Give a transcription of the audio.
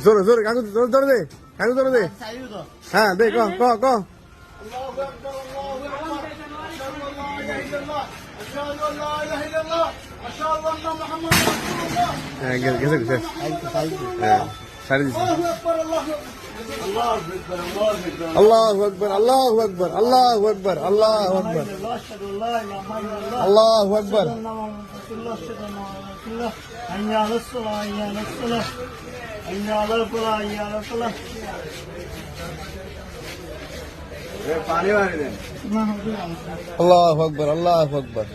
জোরে জোরে কাকু জোরে দে, কাকু জোরে দে। হ্যাঁ দে, ক ক ক। হ্যাঁ গেছে গেছে গেছে। হ্যাঁ সারি দিছি। আল্লাহু আকবার আল্লাহু আকবার আল্লাহু আকবার আল্লাহু আকবার আল্লাহু আকবার। আল্লাহু আকবার আল্লাহু আকবার।